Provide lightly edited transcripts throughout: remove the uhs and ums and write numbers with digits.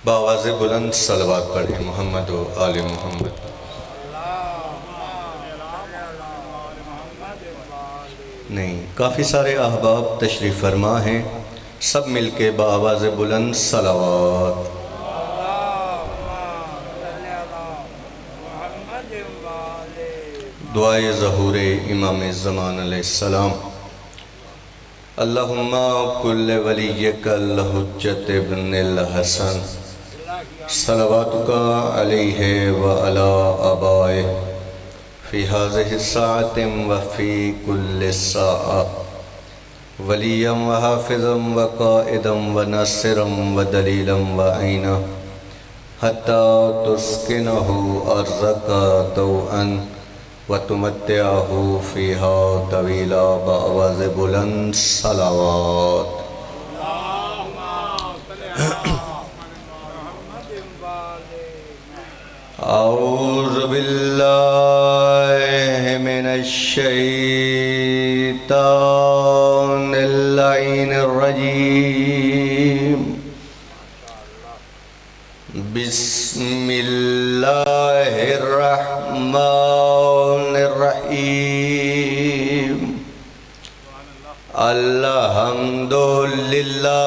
بآواز بلند صلوات پڑھیں محمد و آل محمد۔ نہیں، کافی سارے احباب تشریف فرما ہیں، سب مل کے بآواز بلند صلوات۔ دعائے ظہور امام زمان علیہ السلام۔ اللہم کل ولیک الحجت ابن الحسن صلواتک علیہ وعلا آبائہ فی هذه الساعة وفی کل ساعة ولیا وحافظا وقائدا وناصرا ودلیلا وعینا حتی تسکنہ ارضک طوعا وتمتعہ فیہا طویلا بآواز بلند صلوات۔ اعوذ باللہ من الشیطان اللعین الرجیم بسم اللہ الرحمن الرحیم الحمدللہ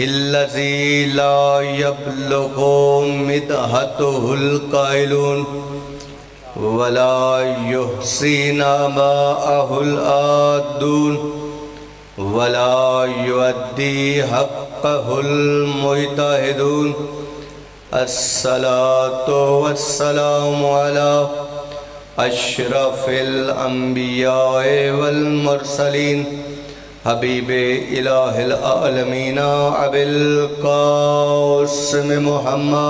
الذی لا یبلغ مدحتہ القائلون ولا یحصی نعماءہ العادون ولا یؤدی حقہ المجتہدون الصلاة والسلام علی اشرف الانبیاء والمرسلین حبیب الہ العالمین ابی القاسم محمد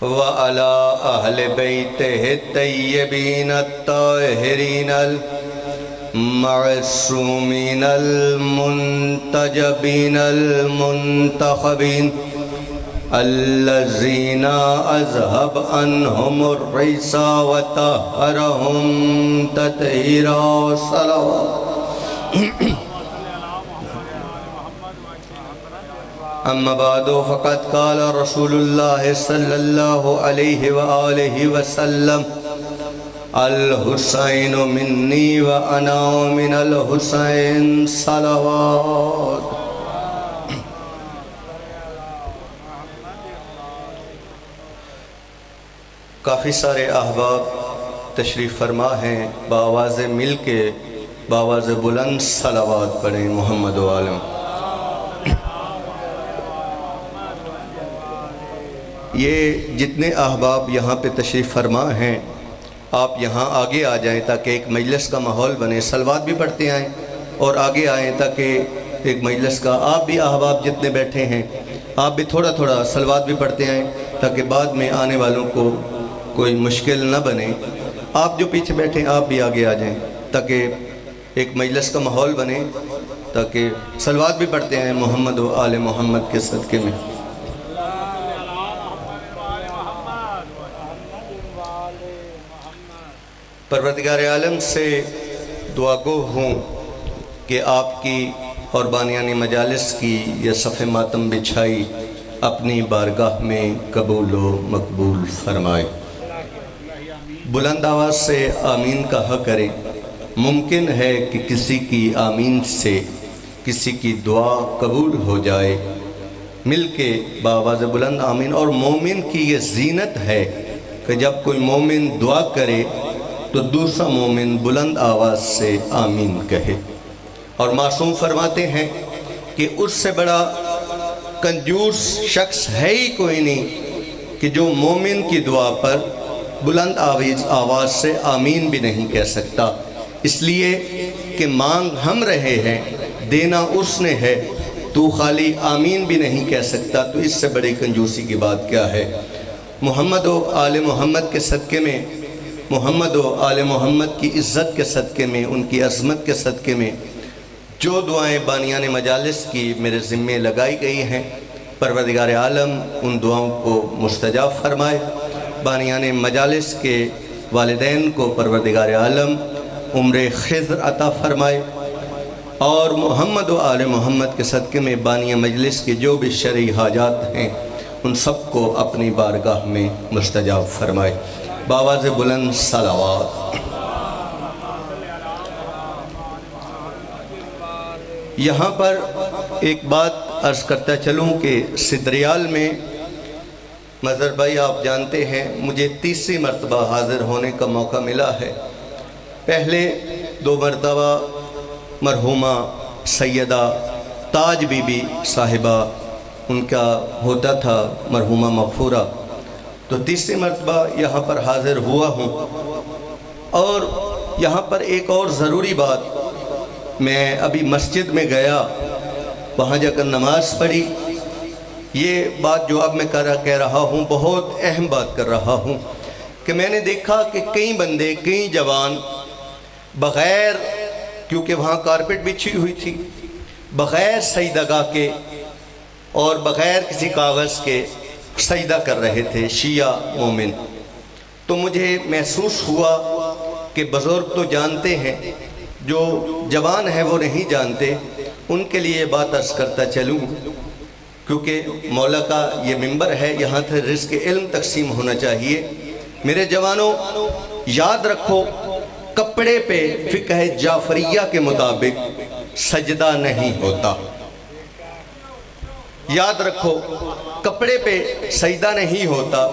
وعلی اہل بیتہ الطیبین الطاہرین المعصومین المنتجبین المنتخبین الذین اذهب عنہم الرجس وطہرہم تطہیرا صلوات۔ اما بعد فقد قال رسول اللہ صلی اللہ علیہ وآلہ وسلم الحسین منی وانا من الحسین صلوات۔ کافی سارے احباب تشریف فرما ہیں، بآواز مل کے بآواز بلند صلوات پڑھیں محمد و آل محمد۔ یہ جتنے احباب یہاں پہ تشریف فرما ہیں، آپ یہاں آگے آ جائیں تاکہ ایک مجلس کا ماحول بنے، صلوات بھی پڑھتے آئیں اور آگے آئیں تاکہ ایک مجلس کا، آپ بھی احباب جتنے بیٹھے ہیں آپ بھی تھوڑا تھوڑا صلوات بھی پڑھتے آئیں تاکہ بعد میں آنے والوں کو کوئی مشکل نہ بنے۔ آپ جو پیچھے بیٹھے ہیں آپ بھی آگے آ جائیں تاکہ ایک مجلس کا ماحول بنے، تاکہ صلوات بھی پڑھتے ہیں محمد و آل محمد کے صدقے میں۔ پروردگار عالم سے دعا گو ہوں کہ آپ کی اور بانیان مجالس کی یہ صف ماتم بچھائی اپنی بارگاہ میں قبول و مقبول فرمائے۔ بلند آواز سے آمین کہا کریں۔ ممکن ہے کہ کسی کی آمین سے کسی کی دعا قبول ہو جائے، مل کے بآواز بلند آمین۔ اور مومن کی یہ زینت ہے کہ جب کوئی مومن دعا کرے تو دوسرا مومن بلند آواز سے آمین کہے۔ اور معصوم فرماتے ہیں کہ اس سے بڑا کنجوس شخص ہے ہی کوئی نہیں کہ جو مومن کی دعا پر بلند آواز سے آمین بھی نہیں کہہ سکتا، اس لیے کہ مانگ ہم رہے ہیں، دینا اس نے ہے، تو خالی آمین بھی نہیں کہہ سکتا، تو اس سے بڑی کنجوسی کی بات کیا ہے۔ محمد و آل محمد کے صدقے میں، محمد و آل محمد کی عزت کے صدقے میں، ان کی عظمت کے صدقے میں جو دعائیں بانیان مجالس کی میرے ذمے لگائی گئی ہیں، پروردگار عالم ان دعاؤں کو مستجاب فرمائے۔ بانیان مجالس کے والدین کو پروردگار عالم عمر خضر عطا فرمائے، اور محمد و آل محمد کے صدقے میں بانیہ مجلس کے جو بھی شرعی حاجات ہیں ان سب کو اپنی بارگاہ میں مستجاب فرمائے۔ بآواز بلند صلوات۔ یہاں پر ایک بات عرض کرتا چلوں کہ سدریال میں مظہر بھائی آپ جانتے ہیں مجھے تیسری مرتبہ حاضر ہونے کا موقع ملا ہے۔ پہلے 2 مرتبہ مرحومہ سیدہ تاج بی بی صاحبہ ان کا ہوتا تھا مرحومہ مغفورہ، تو تیسری مرتبہ یہاں پر حاضر ہوا ہوں۔ اور یہاں پر ایک اور ضروری بات، میں ابھی مسجد میں گیا، وہاں جا کر نماز پڑھی۔ یہ بات جو اب میں کہہ رہا ہوں بہت اہم بات کر رہا ہوں کہ میں نے دیکھا کہ کئی بندے، کئی جوان بغیر، کیونکہ وہاں کارپٹ بچھی ہوئی تھی، بغیر سجدگاہ کے اور بغیر کسی کاغذ کے سجدہ کر رہے تھے، شیعہ مومن۔ تو مجھے محسوس ہوا کہ بزرگ تو جانتے ہیں، جو جوان ہے وہ نہیں جانتے، ان کے لیے یہ بات عرض کرتا چلوں، کیونکہ مولا کا یہ منبر ہے، یہاں سے رزق علم تقسیم ہونا چاہیے۔ میرے جوانوں یاد رکھو، کپڑے پہ فقہ جعفریہ کے مطابق سجدہ نہیں ہوتا۔ یاد رکھو، کپڑے پہ سجدہ نہیں ہوتا۔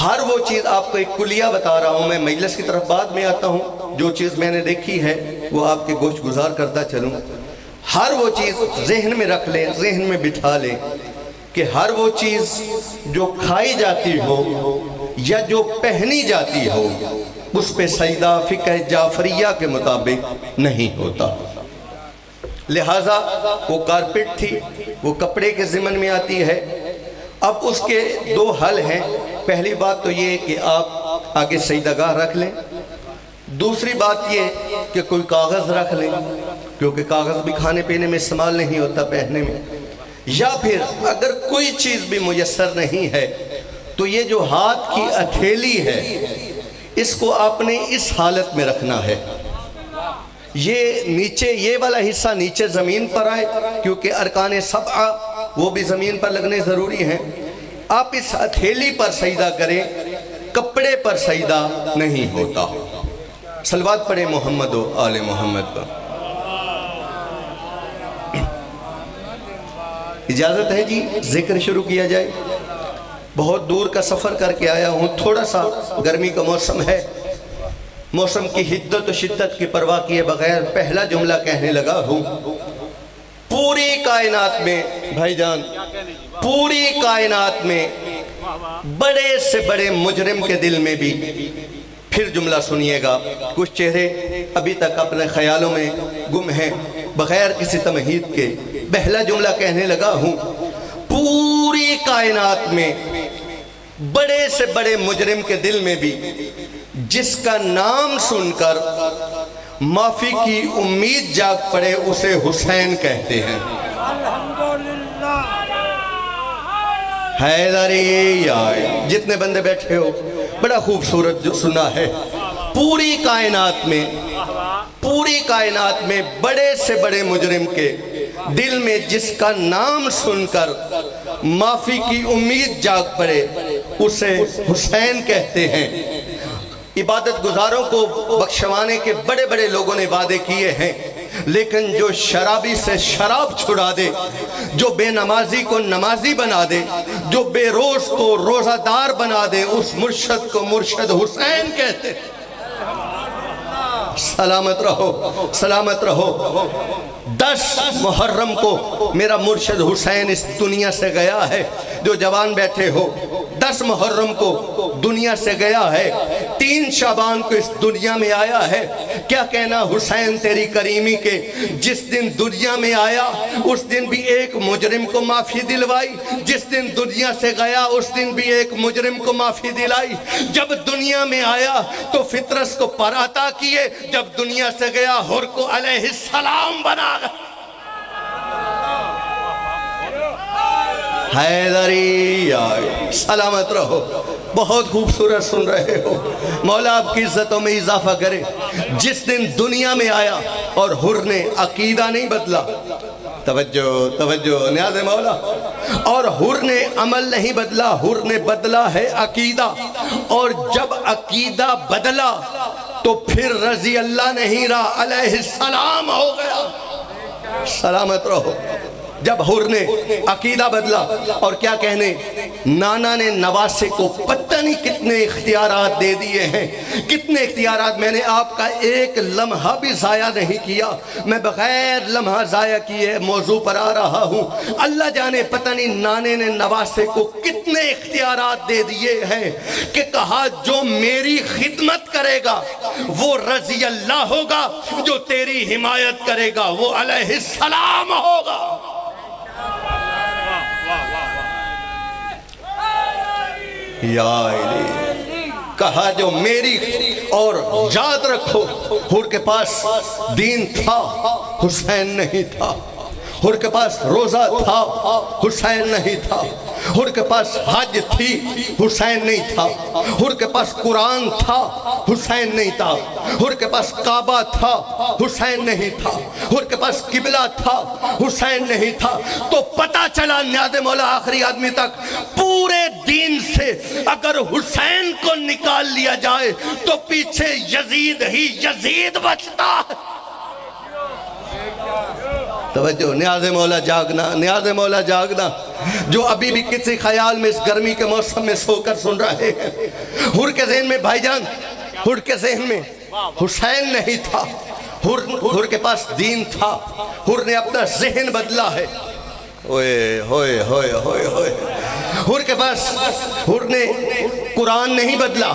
ہر وہ چیز، آپ کو ایک کلیہ بتا رہا ہوں، میں مجلس کی طرف بعد میں آتا ہوں، جو چیز میں نے دیکھی ہے وہ آپ کے گوش گزار کرتا چلوں۔ ہر وہ چیز ذہن میں رکھ لیں، ذہن میں بٹھا لیں کہ ہر وہ چیز جو کھائی جاتی ہو یا جو پہنی جاتی ہو اس پہ سجدہ فقہ جعفریہ کے مطابق نہیں ہوتا۔ لہٰذا وہ کارپٹ تھی، وہ کپڑے کے ضمن میں آتی ہے۔ اب اس کے 2 حل ہیں۔ پہلی بات تو یہ کہ آپ آگے سجدگاہ رکھ لیں، دوسری بات یہ کہ کوئی کاغذ رکھ لیں، کیونکہ کاغذ بھی کھانے پینے میں استعمال نہیں ہوتا، پہننے میں۔ یا پھر اگر کوئی چیز بھی میسر نہیں ہے تو یہ جو ہاتھ کی ہتھیلی ہے اس کو آپ نے اس حالت میں رکھنا ہے، یہ نیچے، یہ والا حصہ نیچے زمین پر آئے، کیونکہ ارکان 7 وہ بھی زمین پر لگنے ضروری ہیں۔ آپ اس ہتھیلی پر سجدہ کریں، کپڑے پر سجدہ نہیں ہوتا۔ صلوات پڑھیں محمد و آل محمد پر۔ اجازت ہے جی ذکر شروع کیا جائے؟ بہت دور کا سفر کر کے آیا ہوں، تھوڑا سا گرمی کا موسم ہے، موسم کی حدت و شدت کی پرواہ کیے بغیر پہلا جملہ کہنے لگا ہوں۔ پوری کائنات میں بھائی جان، پوری کائنات میں بڑے سے بڑے مجرم کے دل میں بھی، پھر جملہ سنیے گا، کچھ چہرے ابھی تک اپنے خیالوں میں گم ہیں، بغیر کسی تمہید کے پہلا جملہ کہنے لگا ہوں۔ پوری کائنات میں بڑے سے بڑے مجرم کے دل میں بھی جس کا نام سن کر معافی کی امید جاگ پڑے اسے حسین کہتے ہیں۔ حیدری آئے، جتنے بندے بیٹھے ہو بڑا خوبصورت جو سنا ہے۔ پوری کائنات میں بڑے سے بڑے مجرم کے دل میں جس کا نام سن کر معافی کی امید جاگ پڑے اسے حسین کہتے ہیں۔ عبادت گزاروں کو بخشوانے کے بڑے بڑے لوگوں نے وعدے کیے ہیں، لیکن جو شرابی سے شراب چھڑا دے، جو بے نمازی کو نمازی بنا دے، جو بے روز کو روزہ دار بنا دے، اس مرشد کو مرشد حسین کہتے ہیں۔ سلامت رہو، سلامت رہو۔ 10 محرم کو میرا مرشد حسین اس دنیا سے گیا ہے، جو جوان بیٹھے ہو 10 محرم کو دنیا سے گیا ہے، 3 شعبان کو اس دنیا میں آیا ہے۔ کیا کہنا حسین تیری کریمی کے، جس دن دنیا میں آیا اس دن بھی ایک مجرم کو معافی دلوائی، جس دن دنیا سے گیا اس دن بھی ایک مجرم کو معافی دلائی۔ جب دنیا میں آیا تو فطرس کو پر عطا کیے، جب دنیا سے گیا حر کو علیہ السلام بنا گیا۔ حیدری آئے، سلامت رہو۔ بہت خوبصورت سن رہے ہو. مولا آپ کی عزتوں میں اضافہ کرے. جس دن دنیا میں آیا اور حر نے عقیدہ نہیں بدلا, توجہ نیاز مولا, اور حر نے عمل نہیں بدلا, حر نے بدلا ہے عقیدہ. اور جب عقیدہ بدلا تو پھر رضی اللہ نہیں رہا, علیہ السلام ہو گیا. سلامت رہو. جب حر نے عقیدہ بدلا, اور کیا کہنے, نانا نے نواسے کو پتہ نہیں کتنے اختیارات دے دیے ہیں, کتنے اختیارات. میں نے آپ کا ایک لمحہ بھی ضائع نہیں کیا, میں بغیر لمحہ ضائع کیے موضوع پر آ رہا ہوں. اللہ جانے پتہ نہیں نانے نے نواسے کو کتنے اختیارات دے دیے ہیں کہ کہا جو میری خدمت کرے گا وہ رضی اللہ ہوگا, جو تیری حمایت کرے گا وہ علیہ السلام ہوگا. یا علی, کہا جو میری, اور یاد رکھو حر کے پاس دین تھا, حسین نہیں تھا. حر کے پاس روزہ تھا, حسین نہیں تھا. حر کے پاس حج تھی, حسین نہیں تھا. حر کے پاس قرآن تھا, حسین نہیں تھا. حر کے پاس کعبہ تھا, حسین نہیں تھا. حر کے پاس قبلہ تھا, حسین نہیں تھا. تو پتہ چلا نیاز مولا آخری آدمی تک, پورے دین سے اگر حسین کو نکال لیا جائے تو پیچھے یزید ہی یزید بچتا ہے. توجہ, نیاز مولا جاگنا, نیاز مولا جاگنا. جو ابھی بھی کسی خیال میں اس گرمی کے موسم میں سو کر سن رہے ہیں, حر کے ذہن میں بھائی جان, حر کے ذہن میں حسین نہیں تھا. حر کے پاس دین تھا, حر نے اپنا ذہن بدلا ہے. ہوئے ہوئے ہوئے ہوئے ہوئے. حر کے پاس, حر نے قرآن نہیں بدلا,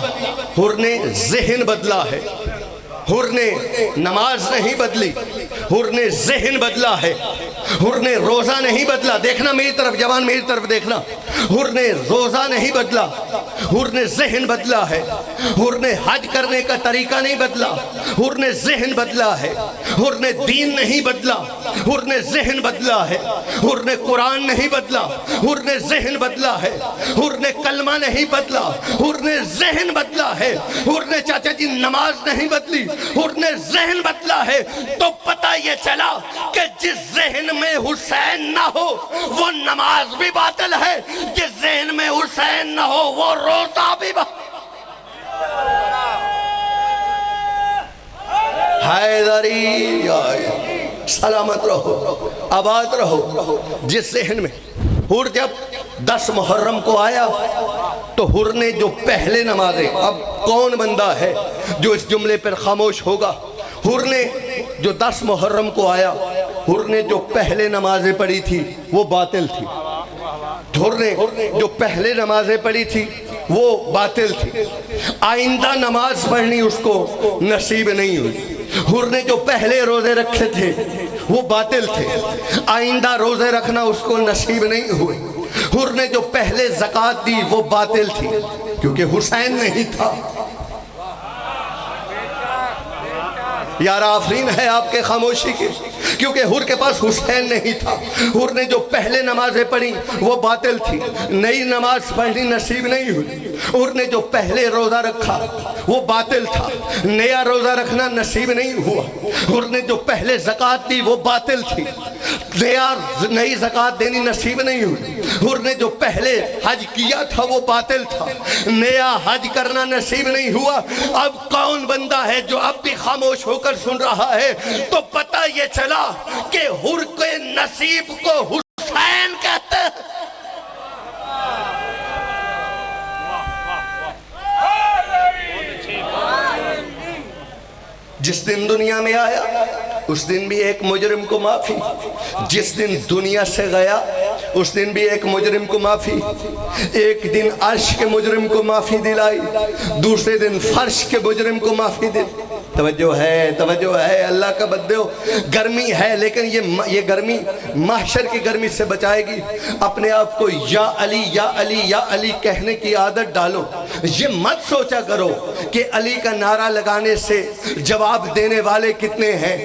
حر نے ذہن بدلا ہے. حر نے نماز نہیں بدلی, حر نے ذہن بدلا ہے. حر نے روزہ نہیں بدلا, دیکھنا میری طرف, جوان میری طرف دیکھنا. حر نے روزہ نہیں بدلا, حر نے ذہن بدلا ہے. حر نے حج کرنے کا طریقہ نہیں بدلا, حر نے ذہن بدلا ہے. حر نے دین نہیں بدلا, حر نے ذہن بدلا ہے. حر نے قرآن نہیں بدلا, حر نے ذہن بدلا ہے. حر نے کلمہ نہیں بدلا, حر نے ذہن بدلا ہے. حر نے چاچا جی نماز نہیں بدلی, حر نے ذہن بدلا ہے. تو پتہ یہ چلا کہ جس ذہن میں حسین نہ ہو وہ نماز بھی باطل ہے, جس ذہن میں حسین نہ ہو وہ روزہ بھی باطل. حیدری, سلامت رہو, آباد رہو. جس ذہن میں حر جب 10 محرم کو آیا تو حر نے جو پہلے نمازیں, اب کون بندہ ہے جو اس جملے پر خاموش ہوگا, حر نے جو 10 محرم کو آیا, حر نے جو پہلے نمازیں پڑھی تھی وہ باطل تھی. حر نے جو پہلے نمازیں پڑھی تھی وہ باطل تھی. آئندہ نماز پڑھنی اس کو نصیب نہیں ہوئی. حر نے جو پہلے روزے رکھے تھے وہ باطل تھے, آئندہ روزے رکھنا اس کو نصیب نہیں ہوئے. حر نے جو پہلے زکوٰۃ دی وہ باطل تھی کیونکہ حسین نہیں تھا. یار آفرین ہے آپ کے خاموشی کی, کیونکہ حر کے پاس حسین نہیں تھا. حر نے جو پہلے نمازیں پڑھی وہ باطل تھی, نئی نماز پڑھنی نصیب نہیں ہوئی. حر نے جو پہلے روزہ رکھا وہ باطل تھا, نیا روزہ رکھنا نصیب نہیں ہوا. حر نے جو پہلے زکوٰۃ دی وہ باطل تھی, نئی زکوٰۃ دینی نصیب نہیں ہوئی. حر نے جو پہلے حج کیا تھا وہ باطل تھا, نیا حج کرنا نصیب نہیں ہوا. اب کون بندہ ہے جو اب بھی خاموش ہو کر سن رہا ہے؟ تو پتہ یہ چلا کہ حر کے نصیب کو حسین کہتے ہیں. جس دن دنیا میں آیا اس دن بھی ایک مجرم کو معافی, جس دن دنیا سے گیا اس دن بھی ایک مجرم کو معافی. ایک دن عرش کے مجرم کو معافی دلائی, دوسرے دن فرش کے مجرم کو معافی دلائی. توجہ ہے اللہ کا بدو. گرمی ہے لیکن یہ گرمی محشر کی گرمی سے بچائے گی. اپنے آپ کو یا علی یا علی یا علی کہنے کی عادت ڈالو. یہ مت سوچا کرو کہ علی کا نعرہ لگانے سے جواب دینے والے کتنے ہیں.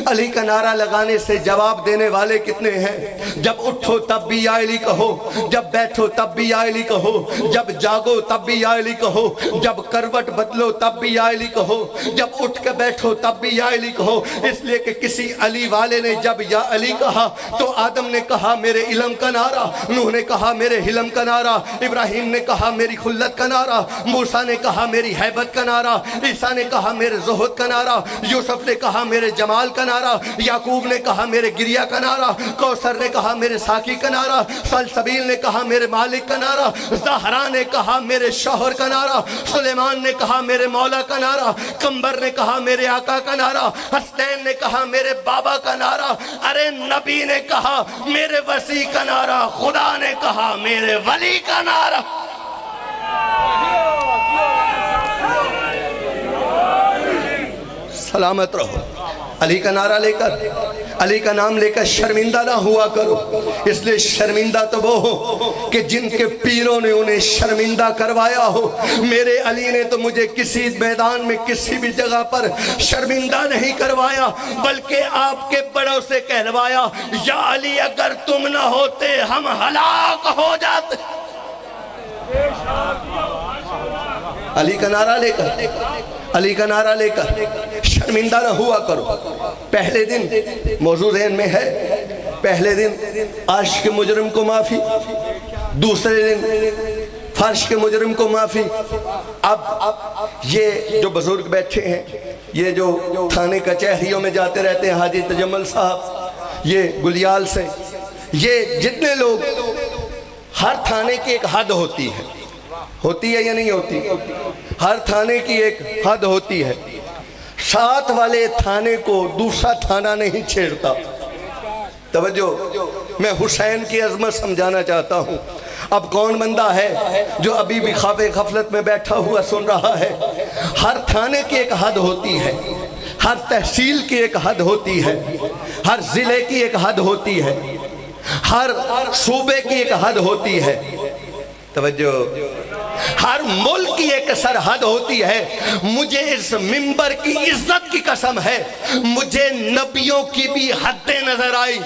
علی کا نعرہ لگانے سے جواب دینے والے کتنے ہیں؟ جب اٹھو تب بھی یا علی کہو، جب بیٹھو تب بھی یا علی کہو، جب جاگو تب بھی یا علی کہو، جب کروٹ بدلو تب بھی یا علی کہو، جب اٹھ کے بیٹھو تب بھی یا علی کہو۔ اس لیے کہ کسی علی والے نے جب یا علی کہا تو آدم نے کہا میرے علم کا نعرہ، نوح نے کہا میرے حلم کا نعرہ، ابراہیم نے کہا میری خلت کا نعرہ، موسیٰ نے کہا میری حیبت کا نعرہ، عیسیٰ نے کہا میرے زہد کا نعرہ، یوسف نے کہا میرے جمال کا نعرہ، یعقوب نے کہا میرے گریہ کا نعرہ، کوثر نے کہا میرے ساقی کا نعرہ، سلسبیل نے کہا میرے مالک کا نعرہ، زہرا نے کہا میرے شوہر کا نعرہ، سلیمان نے کہا میرے مولا کا نعرہ، قمبر نے کہا میرے آقا کا نعرہ، حسنین نے کہا میرے بابا کا نعرہ، ارے نبی نے کہا میرے وسیع کا نعرہ، خدا نے کہا میرے ولی کا نعرہ۔ سلامت رہو، علی کا نعرہ لے کر، علی کا نام لے کر شرمندہ نہ ہوا کرو۔ اس لئے شرمندہ تو وہ ہو کہ جن کے پیروں نے انہیں شرمندہ کروایا ہو۔ میرے علی نے تو مجھے کسی میدان میں کسی بھی جگہ پر شرمندہ نہیں کروایا، بلکہ آپ کے بڑوں سے کہلوایا یا علی اگر تم نہ ہوتے ہم ہلاک ہو جاتے۔ علی کا نعرہ لے کر، علی کا نعرہ لے کر شرمندہ نہ ہوا کرو۔ پہلے دن موضوع ذہن میں ہے، پہلے دن عاشق کے مجرم کو معافی، دوسرے دن فرش کے مجرم کو معافی۔ اب یہ جو بزرگ بیٹھے ہیں، یہ جو تھانے کچہریوں میں جاتے رہتے ہیں، حاجی تجمل صاحب، یہ گلیال سے، یہ جتنے لوگ، ہر تھانے کی ایک حد ہوتی ہے، ہوتی ہے یا نہیں ہوتی؟ ہر تھانے کی ایک حد ہوتی ہے۔ ساتھ والے تھانے کو دوسرا تھانہ نہیں چھیڑتا۔ توجہ، میں حسین کی عظمت سمجھانا چاہتا ہوں۔ اب کون بندہ ہے جو ابھی بھی خواب غفلت میں بیٹھا ہوا سن رہا ہے؟ ہر تھانے کی ایک حد ہوتی ہے، ہر تحصیل کی ایک حد ہوتی ہے، ہر ضلع کی ایک حد ہوتی ہے، ہر صوبے کی ایک حد ہوتی ہے۔ توجہ، ہر ملک کی ایک سرحد ہوتی ہے۔ مجھے اس منبر کی عزت کی قسم ہے، مجھے نبیوں کی بھی حد نظر آئی،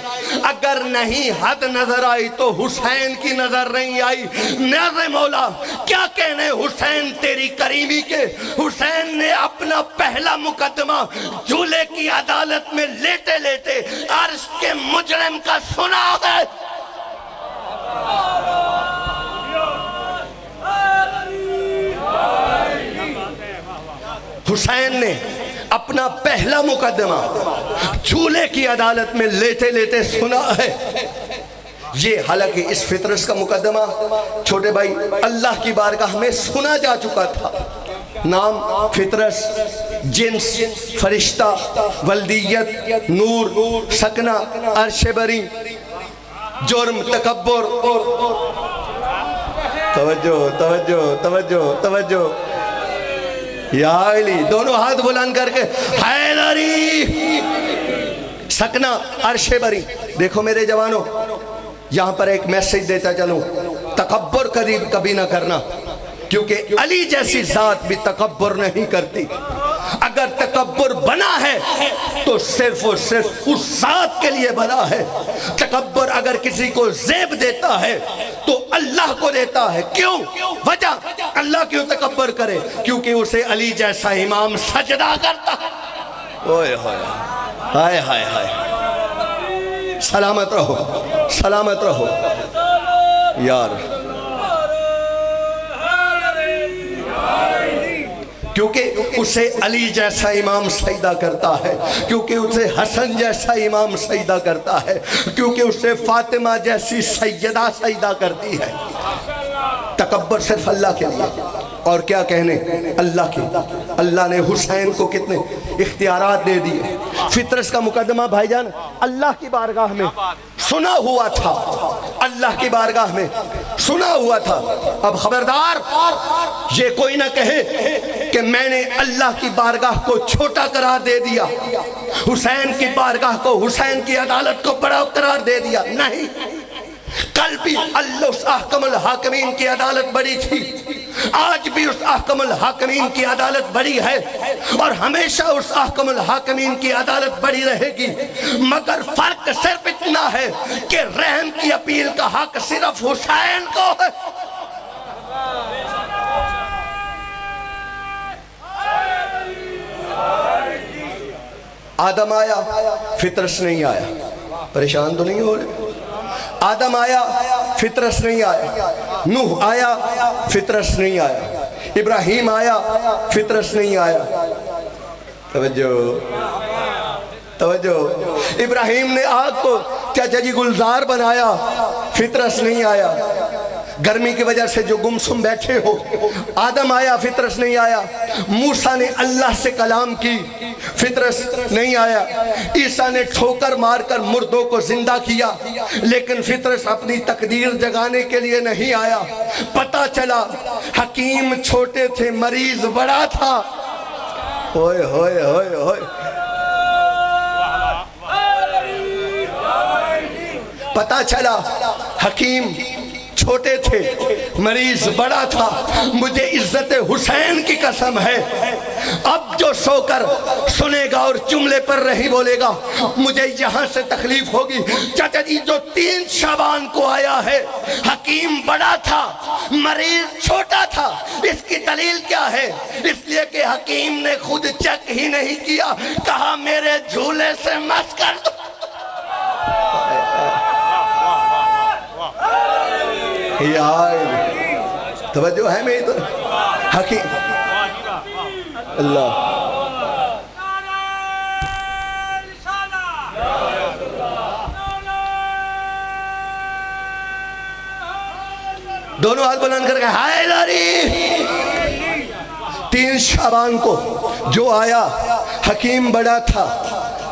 اگر نہیں حد نظر آئی تو حسین کی نظر نہیں آئی۔ نیاز مولا کیا کہنے حسین تیری کریمی کے؟ حسین نے اپنا پہلا مقدمہ جھولے کی عدالت میں لیٹے لیٹے عرش کے مجرم کا سنا ہے۔ حسین نے اپنا پہلا مقدمہ جھولے کی عدالت میں لیتے لیتے سنا ہے۔ یہ حالانکہ اس فطرس کا مقدمہ چھوٹے بھائی اللہ کی بارگاہ میں سنا جا چکا تھا۔ نام فطرس، جنس فرشتہ، ولدیت، نور، سکنہ، عرش بری، جرم، تکبر۔ توجہ توجہ توجہ توجہ، یا علی، دونوں ہاتھ بلند کر کے حیدری، سکنہ، عرش بری۔ دیکھو میرے جوانوں، یہاں پر ایک میسیج دیتا چلوں، تکبر کبھی نہ کرنا، کیونکہ علی جیسی ذات بھی تکبر نہیں کرتی۔ اگر تکبر بنا ہے تو صرف اور صرف اس ذات کے لیے بنا ہے۔ تکبر اگر کسی کو زیب دیتا ہے تو اللہ کو دیتا ہے۔ کیوں؟ وجہ اللہ کیوں تکبر کرے؟ کیونکہ اسے علی جیسا امام سجدہ کرتا ہے۔ اوئے ہوئے، ہائے ہائے ہائے، سلامت رہو، سلامت رہو یار۔ کیونکہ اسے علی جیسا امام سجدہ کرتا ہے، کیونکہ اسے حسن جیسا امام سجدہ کرتا ہے، کیونکہ اسے فاطمہ جیسی سیدہ سجدہ کرتی ہے۔ تکبر صرف اللہ کے لیے، اور کیا کہنے اللہ کے۔ اللہ نے حسین کو کتنے اختیارات دے دیے۔ فطرس کا مقدمہ بھائی جان اللہ کی بارگاہ میں سنا ہوا تھا، اللہ کی بارگاہ میں سنا ہوا تھا۔ اب خبردار یہ کوئی نہ کہے کہ میں نے اللہ کی بارگاہ کو چھوٹا قرار دے دیا، حسین کی بارگاہ کو، حسین کی عدالت کو بڑا قرار دے دیا۔ نہیں، کل بھی اللہ احکم الحاکمین کی عدالت بڑی تھی، آج بھی اس احکم الحاکمین کی عدالت بڑی ہے اور ہمیشہ اس احکم الحاکمین کی عدالت بڑی رہے گی، مگر فرق صرف اتنا ہے کہ رحم کی اپیل کا حق صرف حسین کو ہے۔ آدم آیا، فطرس نہیں آیا، پریشان تو نہیں ہو رہے؟ آدم آیا، فطرس نہیں آیا، نوح آیا، فطرس نہیں آیا، ابراہیم آیا، فطرس نہیں آیا۔ توجہ، ابراہیم نے آگ کو چاچا جی گلزار بنایا، فطرس نہیں آیا۔ گرمی کی وجہ سے جو گمسم بیٹھے ہو، آدم آیا، فطرس نہیں آیا۔ موسیٰ نے اللہ سے کلام کی، فطرس نہیں آیا۔ عیسیٰ نے ٹھوکر مار کر مردوں کو زندہ کیا، لیکن فطرس اپنی تقدیر جگانے کے لیے نہیں آیا۔ پتہ چلا حکیم چھوٹے تھے، مریض بڑا تھا۔ ہوئے ہوئے ہوئے ہوئے، پتہ چلا حکیم چھوٹے تھے، مریض بڑا تھا۔ مجھے عزت حسین کی قسم ہے، اب جو سو کر سنے گا اور جملے پر نہیں بولے گا، مجھے یہاں سے تکلیف ہوگی۔ چاچا جی جو 3 شعبان کو آیا ہے، حکیم بڑا تھا، مریض چھوٹا تھا، اس کی دلیل کیا ہے؟ اس لیے کہ حکیم نے خود چیک ہی نہیں کیا، کہا میرے جھولے سے مس کر دو۔ یار توجہ ہے میری طرف، حکیم اللہ دونوں ہاتھ بلند کر کے ہائے لاری۔ 3 شعبان کو جو آیا، حکیم بڑا تھا،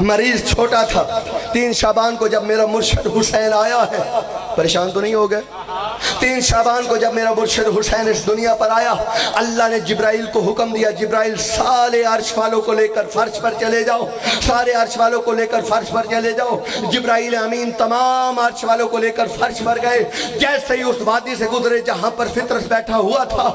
مریض چھوٹا تھا۔ 3 شعبان کو جب میرا مرشد حسین آیا ہے، پریشان تو نہیں ہو گئے؟ 3 شعبان کو جب میرا مرشد حسین اس دنیا پر آیا، اللہ نے جبرائیل کو حکم دیا، جبرائیل سارے عرش والوں کو لے کر فرش پر چلے جاؤ، سارے عرش والوں کو لے کر فرش پر چلے جاؤ۔ جبرائیل امین تمام عرش والوں کو لے کر فرش پر گئے۔ جیسے ہی اس وادی سے گزرے جہاں پر فطرس بیٹھا ہوا تھا،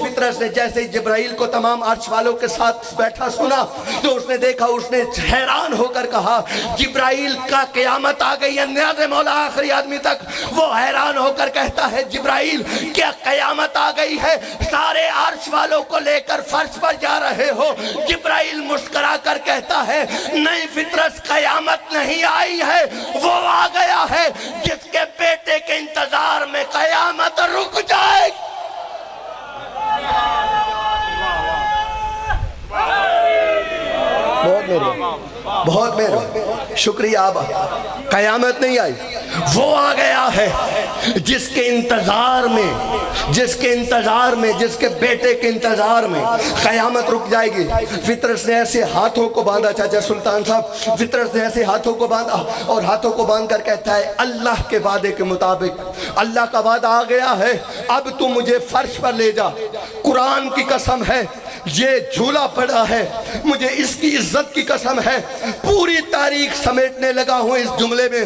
فطرس نے جیسے ہی جبرائیل کو تمام عرش والوں کے ساتھ بیٹھا سنا تو اس نے دیکھا، اس نے حیران ہو کر کہا جبرائیل کا قیامت آ گئی ہے۔ نیاز مولا آخری آدمی تک وہ حیران ہو کر کہتا ہے جبرائیل کیا قیامت آ گئی ہے؟ سارے عرش والوں کو لے کر فرش پر جا رہے ہو؟ جبرائیل مسکرا کر کہتا ہے نہیں فطرس، قیامت نہیں آئی ہے، وہ آ گیا ہے جس کے بیٹے کے انتظار میں قیامت رک جائے۔ بہت میرے شکریہ آبا، قیامت نہیں آئی، وہ آ گیا ہے جس کے انتظار میں، جس کے بیٹے کے انتظار میں قیامت رک جائے گی۔ فطرس نے ایسے ہاتھوں کو باندھا، چاچا سلطان صاحب، فطرس نے ایسے ہاتھوں کو باندھا اور ہاتھوں کو باندھ کر کہتا ہے اللہ کے وعدے کے مطابق اللہ کا وعدہ آ گیا ہے، اب تو مجھے فرش پر لے جا۔ قرآن کی قسم ہے یہ جھولا پڑا ہے، مجھے اس کی عزت کی قسم ہے، پوری تاریخ سمیٹنے لگا ہوں اس جملے میں۔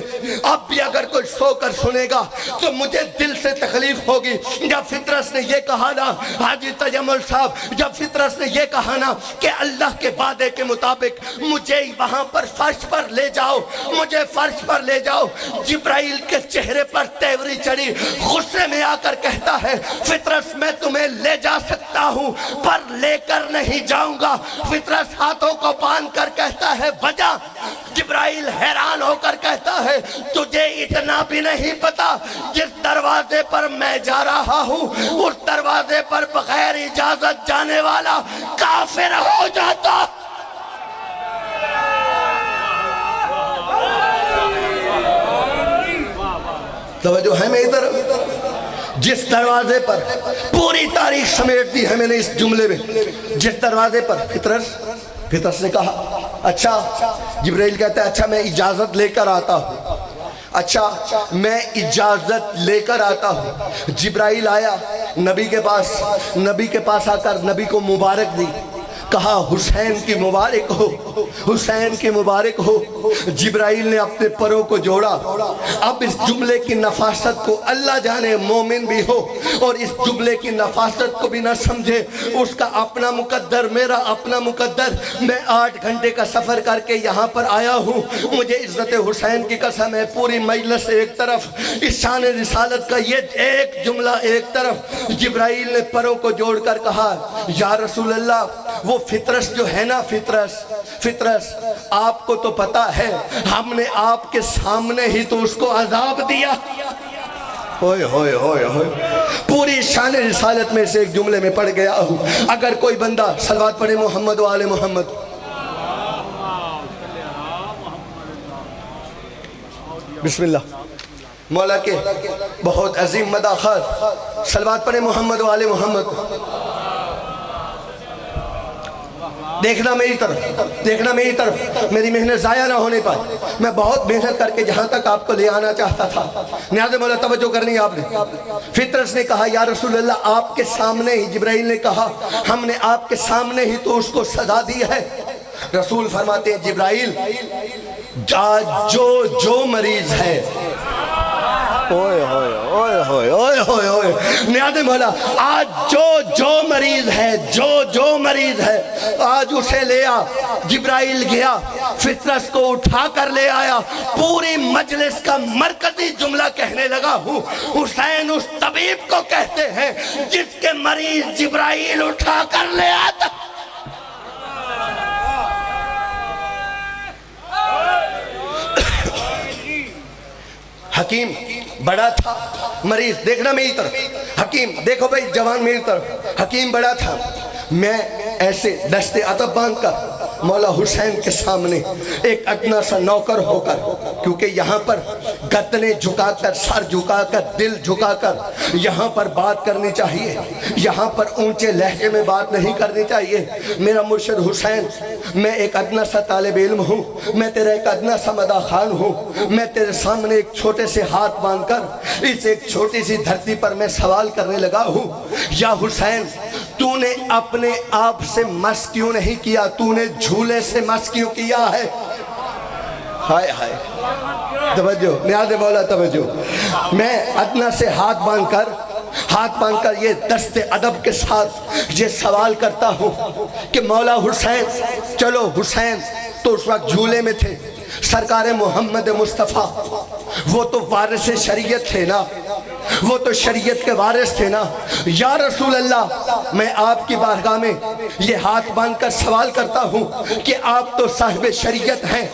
اب بھی اگر کوئی سو کر سنے گا تو مجھے دل سے تکلیف ہوگی۔ جب فطرس نے یہ کہا نا حاجی تجمل صاحب، جب فطرس نے یہ کہا نا کہ اللہ کے وعدے کے مطابق مجھے وہاں پر فرش پر لے جاؤ، مجھے فرش پر لے جاؤ، جبرائیل کے چہرے پر تیوری چڑھی، غصے میں آ کر کہتا ہے فطرس میں تمہیں لے جا سکتا ہوں پر لے کر نہیں جاؤں گا۔ فطرس ہاتھوں کو باندھ کر کہتا ہے وجہ؟ جبرائیل حیران ہو کر کہتا ہے تجھے اتنا بھی نہیں پتا جس دروازے پر میں جا رہا ہوں اس دروازے پر بغیر اجازت جانے والا کافر ہو جاتا۔ توجہ ہے میری طرف؟ جس دروازے پر پوری تاریخ سمیٹ دی ہے میں نے اس جملے میں، جس دروازے پر فطرس نے کہا اچھا، جبرائیل کہتا ہے اچھا میں اجازت لے کر آتا ہوں، اچھا میں اجازت لے کر آتا ہوں۔ جبرائیل آیا نبی کے پاس آ کر نبی کو مبارک دی، کہا حسین کی مبارک ہو، حسین کی مبارک ہو۔ جبرائیل نے اپنے پروں کو جوڑا۔ اب اس جملے کی نفاست کو اللہ جانے مومن بھی ہو اور اس جملے کی نفاست کو بھی نہ سمجھے، اس کا اپنا مقدر، میرا اپنا مقدر۔ میں 8 گھنٹے کا سفر کر کے یہاں پر آیا ہوں، مجھے عزت حسین کی قسم ہے، پوری مجلس ایک طرف، اس شان رسالت کا یہ ایک جملہ ایک طرف۔ جبرائیل نے پروں کو جوڑ کر کہا یا رسول اللہ، وہ فطرس جو ہے نا، فطرس آپ کو تو پتا ہے، ہم نے آپ کے سامنے ہی تو اس کو عذاب دیا۔ ہوئے ہوئے ہوئے ہوئے، پوری شان رسالت میں سے ایک جملے میں پڑھ گیا ہوں۔ اگر کوئی بندہ صلوات پڑھے محمد و آل محمد۔ بسم اللہ۔ مولا کے بہت عظیم مداخات، صلوات پڑھے محمد و آل محمد۔ دیکھنا میری طرف، دیکھنا میری طرف، میری محنت ضائع نہ ہونے پائے۔ میں بہت محنت کر کے جہاں تک آپ کو لے آنا چاہتا تھا۔ نیاز مولا توجہ کرنی آپ نے۔ فطرس نے کہا یا رسول اللہ، آپ کے سامنے ہی، جبرائیل نے کہا ہم نے آپ کے سامنے ہی تو اس کو سزا دی ہے۔ رسول فرماتے ہیں جبرائیل جو مریض ہے، اوئے ہوئے اوئے ہوئے اوئے ہوئے اوئے، نیاز مولا آج جو مریض ہے، جو مریض ہے، آج اسے لے آ۔ جبرائیل گیا، فطرس کو اٹھا کر لے آیا۔ پوری مجلس کا مرکزی جملہ کہنے لگا ہوں، حسین اس طبیب کو کہتے ہیں جس کے مریض جبرائیل اٹھا کر لے آتا۔ حکیم بڑا تھا، مریض دیکھنا میری طرف، حکیم دیکھو بھائی جوان میری طرف، حکیم بڑا تھا۔ میں ایسے دست ادب باندھ کر مولا حسین کے سامنے ایک ادنا سا نوکر ہو کر، کیونکہ یہاں پر گردنیں جھکا کر، سر جھکا کر، دل جھکا کر یہاں پر بات کرنی چاہیے، یہاں پر اونچے لہجے میں بات نہیں کرنی چاہیے۔ میرا مرشد حسین، میں ایک ادنا سا طالب علم ہوں، میں تیرا ایک ادنا سا مداخان ہوں، میں تیرے سامنے ایک چھوٹے سے ہاتھ باندھ کر اس ایک چھوٹی سی دھرتی پر میں سوال کرنے لگا ہوں، یا حسین تو نے اپنے آپ سے مس کیوں نہیں کیا، تو نے جھولے سے مس کیوں کیا ہے؟ ہائے ہائے، توجہ نیاز مولا توجہ۔ میں ادنا سے ہاتھ باندھ کر یہ دست ادب کے ساتھ یہ سوال کرتا ہوں کہ مولا حسین، چلو حسین تو اس وقت جھولے میں تھے، سرکار محمد مصطفیٰ وہ تو وارث شریعت تھے نا، وہ تو شریعت کے وارث تھے نا۔ یا رسول اللہ، میں آپ کی بارگاہ میں یہ ہاتھ باندھ کر سوال کرتا ہوں کہ آپ تو صاحب شریعت ہیں،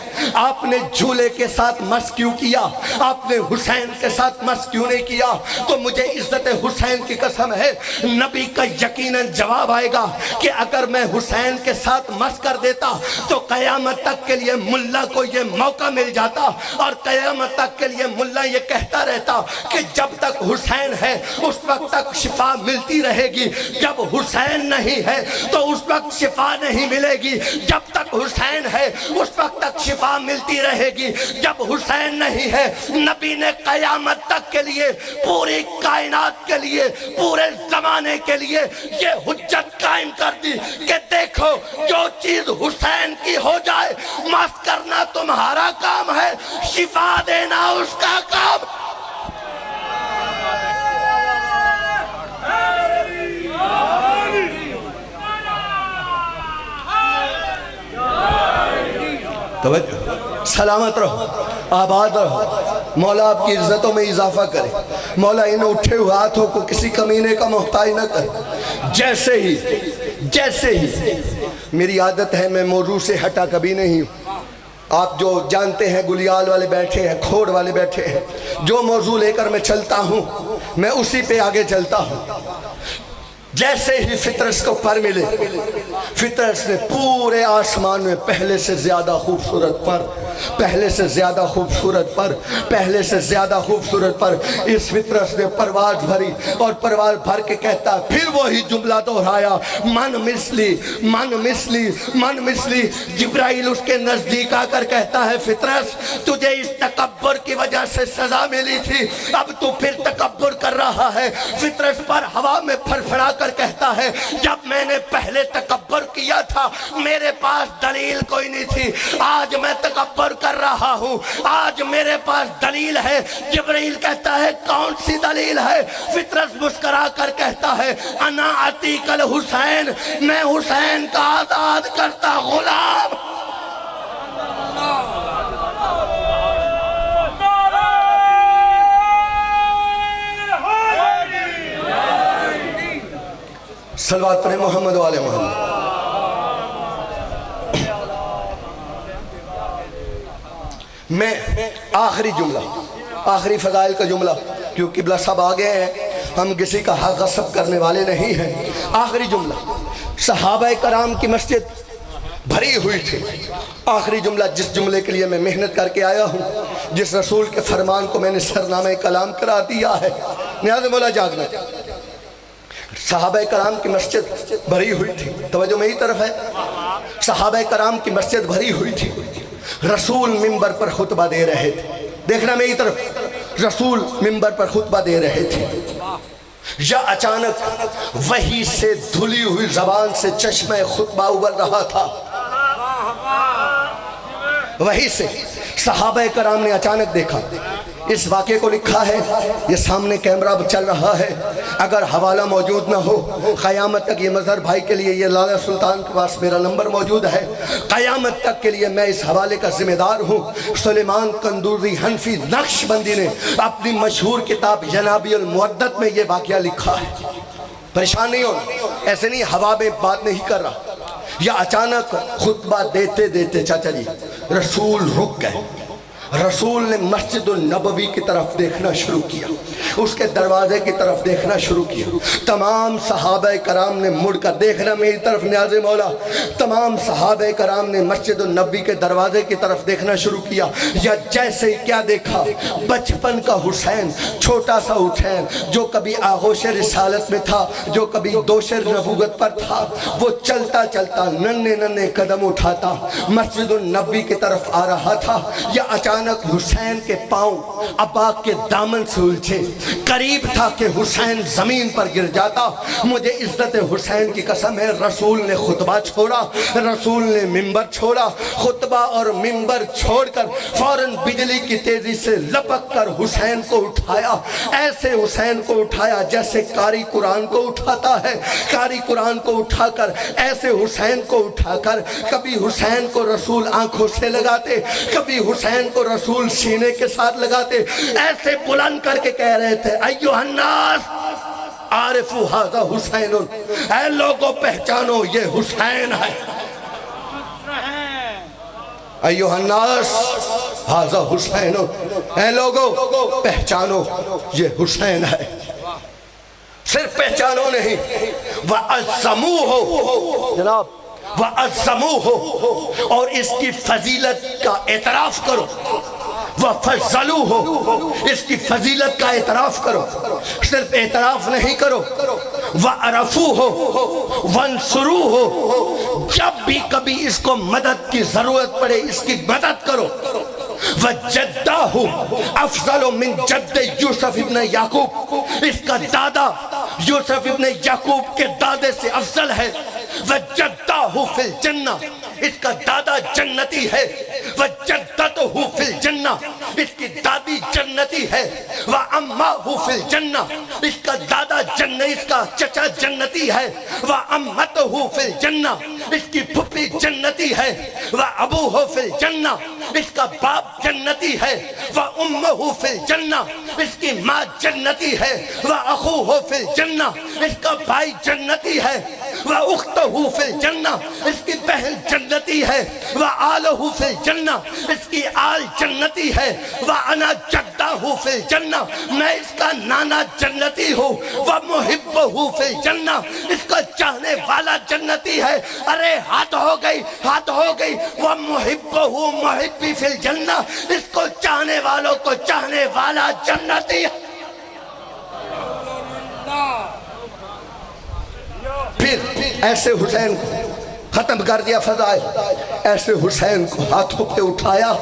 آپ نے جھولے کے ساتھ مس کیوں کیا، آپ نے حسین کے ساتھ مس کیوں نہیں کیا؟ تو مجھے عزت حسین کی قسم ہے، نبی کا یقیناً جواب آئے گا کہ اگر میں حسین کے ساتھ مس کر دیتا تو قیامت تک کے لیے ملا کو یہ موقع مل جاتا، اور قیامت تک کے لیے ملا یہ کہتا رہتا کہ جب تک حسین ہے اس وقت تک شفا ملتی رہے گی، جب حسین نہیں ہے تو اس وقت شفا نہیں ملے گی، جب تک حسین ہے اس وقت تک شفا ملتی رہے گی، جب حسین نہیں ہے۔ نبی نے قیامت تک کے لیے، پوری کائنات کے لیے، پورے زمانے کے لیے یہ حجت قائم کر دی کہ دیکھو جو چیز حسین کی ہو جائے، معاف کرنا تمہارا کام ہے، شفا دینا اس کا کام۔ توجہ، سلامت رہو، آباد رہو، مولا آپ کی عزتوں میں اضافہ کرے، مولا ان اٹھے ہوئے ہاتھوں کو کسی کمینے کا محتاج نہ کرے۔ جیسے ہی میری عادت ہے، میں موضوع سے ہٹا کبھی نہیں ہوں۔ آپ جو جانتے ہیں گلیال والے بیٹھے ہیں، کھوڑ والے بیٹھے ہیں، جو موضوع لے کر میں چلتا ہوں میں اسی پہ آگے چلتا ہوں۔ جیسے ہی فطرس کو پر ملے، فطرس نے پورے آسمان میں پہلے سے زیادہ خوبصورت پر پہلے سے زیادہ خوبصورت پر، پہلے سے زیادہ خوبصورت پر اس فطرت نے پرواز بھری، اور پرواز بھر کے کہتا ہے، پھر وہی جملہ دہرایا، من مثلی من مثلی من مثلی۔ جبرائیل اس کے نزدیک آ کر کہتا ہے، فطرت تجھے اس تکبر کی وجہ سے سزا ملی تھی، اب تو پھر تکبر کر رہا ہے۔ فطرت پر ہوا میں پھر پھڑا کر کہتا ہے، جب میں نے پہلے تکبر کیا تھا میرے پاس دلیل کوئی نہیں تھی، آج میں تکبر کر رہا ہوں، آج میرے پاس دلیل ہے۔ جبرائیل کہتا ہے، کون سی دلیل ہے؟ فطرت مسکرا کر کہتا ہے، انا عتیق الحسین، میں حسین کا آزاد کرتا غلام۔ صلوات پر محمد و آل محمد۔ میں آخری جملہ، آخری فضائل کا جملہ، کیونکہ قبلہ صاحب آگے ہیں، ہم کسی کا حق غصب کرنے والے نہیں ہیں۔ آخری جملہ، صحابہ کرام کی مسجد بھری ہوئی تھی۔ آخری جملہ، جس جملے کے لیے میں محنت کر کے آیا ہوں، جس رسول کے فرمان کو میں نے سرنامہ کلام قرار دیا ہے، نیاز مولا جاگنا۔ صحابہ کرام کی مسجد بھری ہوئی تھی، توجہ میری طرف ہے، صحابہ کرام کی مسجد بھری ہوئی تھی، رسول منبر پر خطبہ دے رہے تھے، دیکھنا میری طرف، رسول منبر پر خطبہ دے رہے تھے، یا اچانک وحی سے دھلی ہوئی زبان سے چشمہ خطبہ ابل رہا تھا۔ وحی سے صحابہ کرام نے اچانک دیکھا، اس واقعے کو لکھا ہے، یہ سامنے کیمرہ چل رہا ہے، اگر حوالہ موجود نہ ہو قیامت تک، یہ مظہر بھائی کے لیے، یہ لالہ سلطان کے پاس میرا نمبر موجود ہے، قیامت تک کے لیے میں اس حوالے کا ذمہ دار ہوں۔ سلیمان قندوزی حنفی نقشبندی نے اپنی مشہور کتاب ینابیع المودت میں یہ واقعہ لکھا ہے۔ پریشان نہیں ہونا، ایسے نہیں ہوا میں بات نہیں کر رہا۔ یا اچانک خطبہ دیتے دیتے چاچا جی رسول رک گئے، رسول نے مسجد النبوی کی طرف دیکھنا شروع کیا، اس کے دروازے کی طرف دیکھنا شروع کیا۔ تمام صحابہ کرام نے مڑ کر، دیکھنا میری طرف نیاز مولا، تمام صحابہ کرام نے مسجد النبوی کے دروازے کی طرف دیکھنا شروع کیا۔ یا جیسے ہی کیا دیکھا، بچپن کا حسین، چھوٹا سا حسین، جو کبھی آغوش رسالت میں تھا، جو کبھی دوش نبوت پر تھا، وہ چلتا چلتا ننھے ننھے قدم اٹھاتا مسجد النبوی کی طرف آ رہا تھا۔ یا اچانک حسین کے پاؤں ابا کے دامن سے الجھے، قریب تھا کہ حسین زمین پر گر جاتا۔ مجھے عزت حسین کی قسم ہے، رسول نے خطبہ چھوڑا، رسول نے منبر چھوڑا، خطبہ اور منبر چھوڑ کر فوراً بجلی کی تیزی سے لپک کر حسین کو اٹھایا، ایسے حسین کو اٹھایا جیسے قاری قرآن کو اٹھاتا ہے، قاری قرآن کو اٹھا کر ایسے حسین کو اٹھا کر، کبھی حسین کو رسول آنکھوں سے لگاتے، کبھی حسین کو رسول سینے کے ساتھ لگاتے، ایسے بلند کر کے کہہ رہے تھے، ایوہ الناس عارفو ھذا حسین، اے لوگوں پہچانو یہ حسین ہے، ایوہ الناس ھذا حسین، اے لوگوں پہچانو یہ حسین ہے۔ صرف پہچانو نہیں، وَعَزَّمُوهُ جناب، وَعَزَّمُوهُ، اور اس کی فضیلت کا اعتراف کرو، وَفَضَّلُوهُ، اس کی فضیلت کا اعتراف کرو، صرف اعتراف نہیں کرو، وَعَرَفُوهُ وَانْصُرُوهُ، جب بھی کبھی اس کو مدد کی ضرورت پڑے اس کی مدد کرو، وَجَدَّاهُ افضل من جد یوسف ابن یعقوب، اس کا دادا یوسف ابن یعقوب کے دادے سے افضل ہے، وَجَدَّاهُ فِي الْجَنَّةِ، اس کا دادا جنتی ہے، وَجَدَّتُهُ فِي الْجَنَّةِ، اس کی دادی جنتی ہے، وَأَمَّهُ فِي الْجَنَّةِ، اس کا دادا جنتی، اس کا چچا جنتی ہے، وَأَمَّتُهُ فِي الْجَنَّةِ، اس کی پھپھی جنتی ہے، وَأَبُوهُ فِي الْجَنَّةِ، اس کا باپ جنتی ہے، وَأُمُّهُ فِي الْجَنَّةِ، اس کی ماں جنتی ہے، وَأَخُوهُ فِي الْجَنَّةِ، اس کا بھائی جنتی ہے، وَأُخْتُهُ فِي الْجَنَّةِ، اس کی بہن جنتی ہے، وَآلُهُ فِي الْجَنَّةِ، اس کی آل جنتی ہے، وَأَنَا جَدَّ اباہ فی الجنہ، میں اس کا نانا جنتی ہوں، ومحبہ فی الجنہ، اس کا چاہنے والا جنتی ہے۔ ارے ہاتھ ہو گئی، ہاتھ ہو گئی، ومحبہ محبی فی الجنہ، اس کو چاہنے والوں کو چاہنے والا جنتی ہے۔ پھر ایسے حسین کو ختم کر دیا فضائل، ایسے حسین کو ہاتھوں پہ اٹھایا،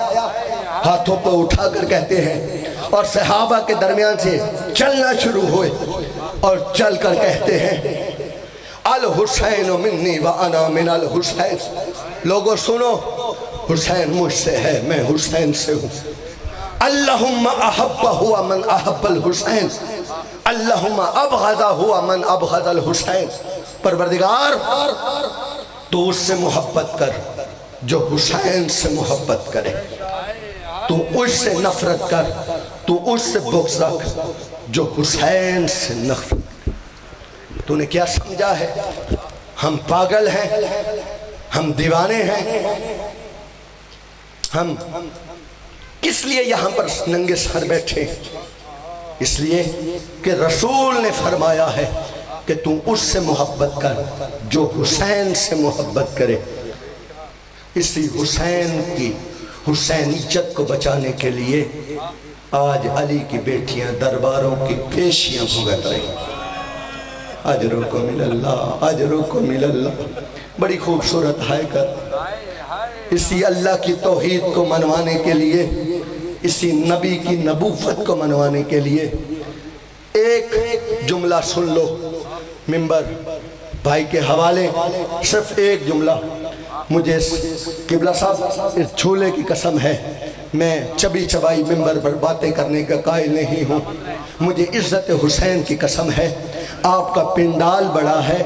ہاتھوں پہ اٹھا کر کہتے ہیں، اور صحابہ کے درمیان سے چلنا شروع ہوئے، اور چل کر کہتے ہیں الحسین منی وانا من الحسین، لوگوں سنو، حسین مجھ سے ہے، میں حسین سے ہوں۔ اللہم احبہ من احب الحسین، اللہم ابغضہ من ابغض الحسین، پروردگار تو اس سے محبت کر جو حسین سے محبت کرے، تو اس سے نفرت کر، تو اس سے بغض رکھ جو حسین سے نفرت کرے۔ تو نے کیا سمجھا ہے؟ ہم پاگل ہیں، ہم دیوانے ہیں، ہم کس لیے یہاں پر ننگے سر بیٹھے؟ اس لیے کہ رسول نے فرمایا ہے کہ تو اس سے محبت کر جو حسین سے محبت کرے۔ اسی حسین کی حسینیت کو بچانے کے لیے آج علی کی بیٹیاں درباروں کی پیشیاں بھگت رہی۔ اجرکم من اللہ، اجرکم من اللہ، بڑی خوبصورت ہے کر اسی اللہ کی توحید کو منوانے کے لیے، اسی نبی کی نبوت کو منوانے کے لیے ایک جملہ سن لو ممبر بھائی کے حوالے، صرف ایک جملہ۔ مجھے قبلہ صاحب اس جھولے کی قسم ہے، میں چبی چبائی ممبر پر باتیں کرنے کا قائل نہیں ہوں، مجھے عزت حسین کی قسم ہے۔ آپ کا پنڈال بڑا ہے،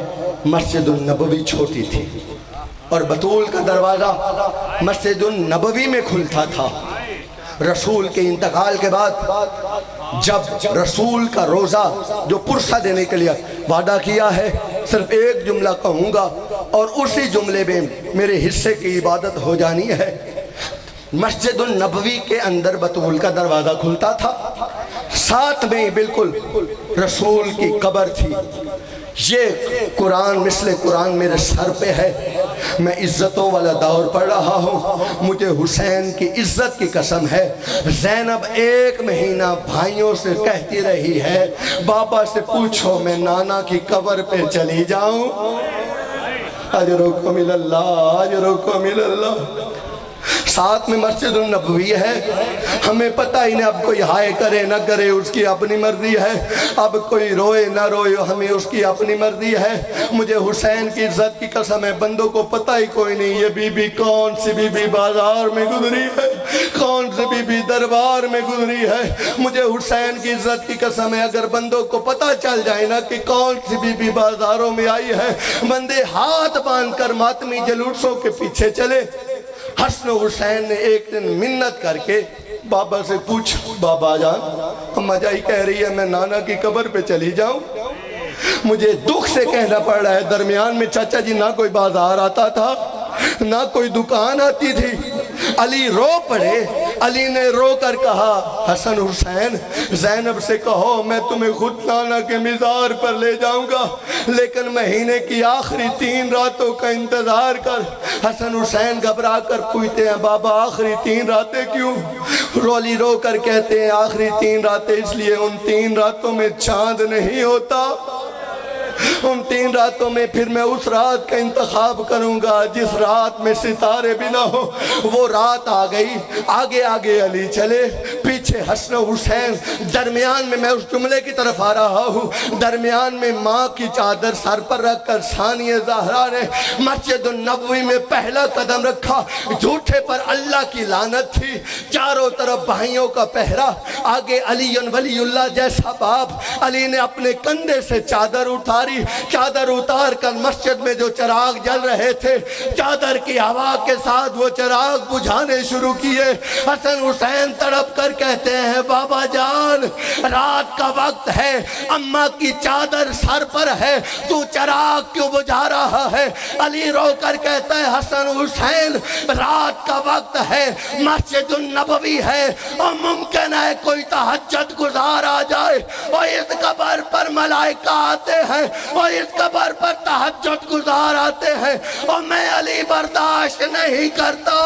مسجد النبوی چھوٹی تھی، اور بطول کا دروازہ مسجد النبوی میں کھلتا تھا۔ رسول کے انتقال کے بعد جب رسول کا روزہ جو پرسہ دینے کے لیے وعدہ کیا ہے، صرف ایک جملہ کہوں گا اور اسی جملے میں میرے حصے کی عبادت ہو جانی ہے۔ مسجد النبوی کے اندر بطول کا دروازہ کھلتا تھا، ساتھ میں بالکل رسول کی قبر تھی۔ یہ قرآن مثل قرآن میرے سر پہ ہے، میں عزتوں والا دور پڑھ رہا ہوں، مجھے حسین کی عزت کی قسم ہے۔ زینب ایک مہینہ بھائیوں سے کہتی رہی ہے، بابا سے پوچھو میں نانا کی قبر پہ چلی جاؤں۔ اجرکم من اللہ، اجرکم من اللہ۔ ساتھ میں مسجد النبوی ہے، ہمیں پتہ ہی نہیں اب کوئی ہائے کرے نہ کرے اس کی اپنی مرضی ہے، اب کوئی روئے نہ روئے ہمیں اس کی اپنی مرضی ہے۔ مجھے حسین کی عزت کی قسم ہے، بندوں کو پتہ ہی کوئی نہیں یہ بی بی کون سی بی بی بازار میں گزری ہے، کون سی بی بی دربار میں گزری ہے۔ مجھے حسین کی عزت کی قسم ہے، اگر بندوں کو پتہ چل جائے نا کہ کون سی بی بی بازاروں میں آئی ہے، بندے ہاتھ باندھ کر ماتمی جلوسوں کے پیچھے چلے۔ حسن و حسین نے ایک دن منت کر کے بابا سے پوچھ، بابا جان اماں جائی کہہ رہی ہے میں نانا کی قبر پہ چلی جاؤں۔ مجھے دکھ سے کہنا پڑ رہا ہے، درمیان میں چچا جی نہ کوئی بازار آتا تھا نہ کوئی دکان آتی تھی۔ علی رو پڑے، علی نے رو کر کہا حسن حسین زینب سے کہو میں تمہیں خود نانا کے مزار پر لے جاؤں گا، لیکن مہینے کی آخری 3 راتوں کا انتظار کر۔ حسن حسین گھبرا کر پوچھتے ہیں بابا آخری 3 راتیں کیوں؟ علی رو کر کہتے ہیں آخری 3 راتیں اس لیے ان 3 راتوں میں چاند نہیں ہوتا، ان 3 راتوں میں پھر میں اس رات کا انتخاب کروں گا جس رات میں ستارے بھی نہ ہو۔ وہ رات آ گئی، آگے آگے علی چلے، پیچھے حسن حسین، درمیان میں میں اس جملے کی طرف آ رہا ہوں، درمیان میں ماں کی چادر سر پر رکھ کر ثانیہ زہرا نے مسجد النبوی میں پہلا قدم رکھا۔ جھوٹے پر اللہ کی لعنت تھی، چاروں طرف بھائیوں کا پہرا، آگے علی ولی اللہ جیسا باپ۔ علی نے اپنے کندھے سے چادر اٹھاری، چادر اتار کر مسجد میں جو چراغ جل رہے تھے چادر کی ہوا کے ساتھ وہ چراغ بجھانے شروع کیے۔ حسن حسین تڑپ کر کہتے ہیں بابا جان رات کا وقت ہے، اماں کی چادر سر پر ہے، تو چراغ کیوں بجھا رہا ہے؟ علی رو کر کہتا ہے حسن حسین رات کا وقت ہے، مسجد النبوی ہے، اور ممکن ہے کوئی تہجد گزار آ جائے، اور اس قبر پر ملائکہ آتے ہیں، اور اس قبر پر تہجد گزار آتے ہیں، اور میں علی برداشت نہیں کرتا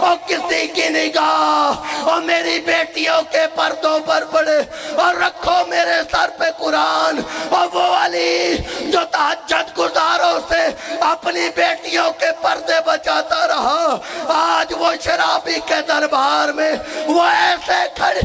اور کسی کی نگاہ اور میری بیٹیوں کے پردوں پر پڑے، اور رکھو میرے سر پہ قرآن، اور وہ علی جو تہجد گزاروں سے اپنی بیٹیوں کے پردے بچاتا رہا، آج وہ شرابی کے دربار میں وہ ایسے کھڑے